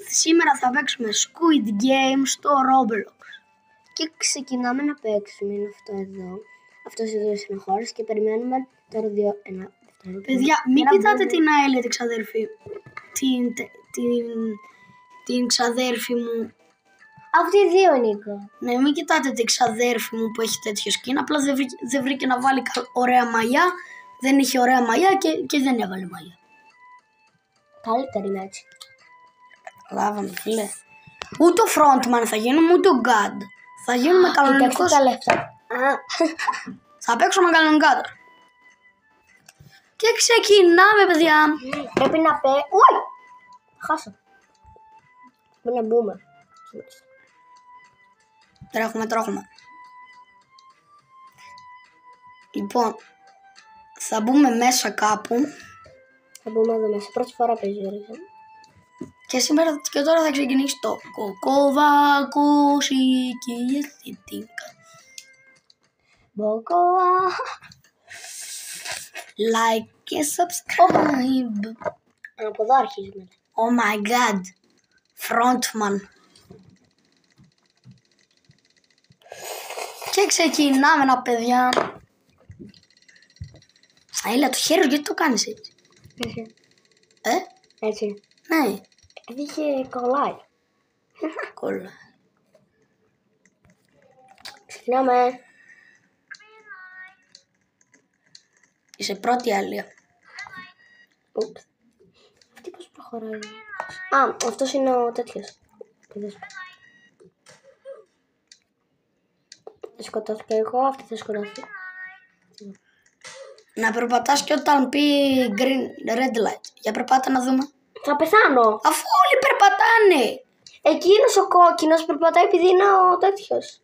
Σήμερα θα παίξουμε Squid Game στο Roblox. Και ξεκινάμε να παίξουμε. Είναι αυτό εδώ. Αυτός εδώ είναι ο χώρος και περιμένουμε τώρα 2-1. Παιδιά, μην κοιτάτε την Αέλια, την ξαδέρφη. Την ξαδέρφη μου. Αυτοί οι δύο, Νίκο. Ναι, μην κοιτάτε την ξαδέρφη μου που έχει τέτοιο skin. Απλά δεν βρήκε να βάλει ωραία μαλλιά. Δεν είχε ωραία μαλλιά και δεν έβαλε μαλλιά. Καλύτερη είναι έτσι. Καταλάβαμε, φίλε. Ούτε ο frontman θα γίνουμε, ούτε ο god. Θα γίνουμε κανονικός. Κοιτάξτε τα λεφτά. Θα παίξουμε κανονικά τώρα. Και ξεκινάμε, παιδιά. Πρέπει να Ουι! Χάσω. Πρέπει να μπούμε. Τρέχουμε. Λοιπόν, θα μπούμε μέσα κάπου. Θα μπούμε εδώ μέσα. Πρώτη φορά παίζει Και σήμερα και τώρα θα ξεκινήσει το κοκοβάκουσι και η αισθητήκα. Μποκοά. Like και subscribe. Από εδώ αρχίζουμε. Oh my god. Frontman. Και ξεκινάμε, παιδιά. Έλα, το χέρι, γιατί το κάνεις έτσι? Έτσι. Ναι. Είχε κολλάει. Κολλάει. Ξεκινάμε. Είσαι πρώτη Αλία. Ούψ. Αυτή πώς προχωράει? Α, αυτός είναι ο τέτοιος. Θα σκοτώθηκα εγώ, αυτή θα σκοτώθει. Να περπατάς και όταν πει red light. Για περπάτα να δούμε. Θα πεθάνω. Αφού όλοι περπατάνε. Εκείνος ο κόκκινος περπατάει επειδή είναι ο τέτοιος.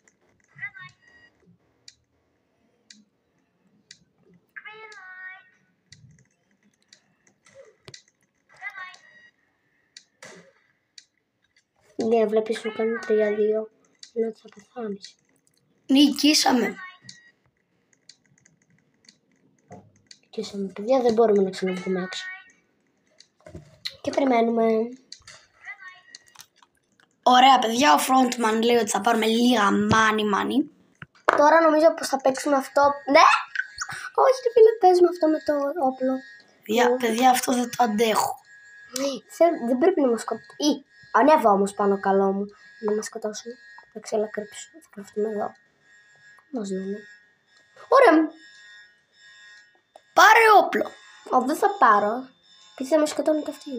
Ναι, βλέπεις σου κάνει 3-2. Είναι ότι θα πεθάνεις. Νικήσαμε. Νικήσαμε, παιδιά, δεν μπορούμε να ξαναβγούμε έξω. Και περιμένουμε. Ωραία, παιδιά, ο frontman λέει ότι θα πάρουμε λίγα money. Τώρα νομίζω πως θα παίξουμε αυτό. Ναι! Όχι, ρε φίλε, παίζουμε αυτό με το όπλο. Παιδιά, αυτό δεν το αντέχω. Δεν πρέπει να μας σκοτώσουν. Ανέβα όμως πάνω, καλό μου. Να μας σκοτώσουν. Θα ξελακρύψουν. Θα κρυφτούμε εδώ. Μας δούμε. Ωραία μου. Πάρε όπλο. Δεν θα πάρω. Γιατί θα με σκοτώνουν και αυτοί.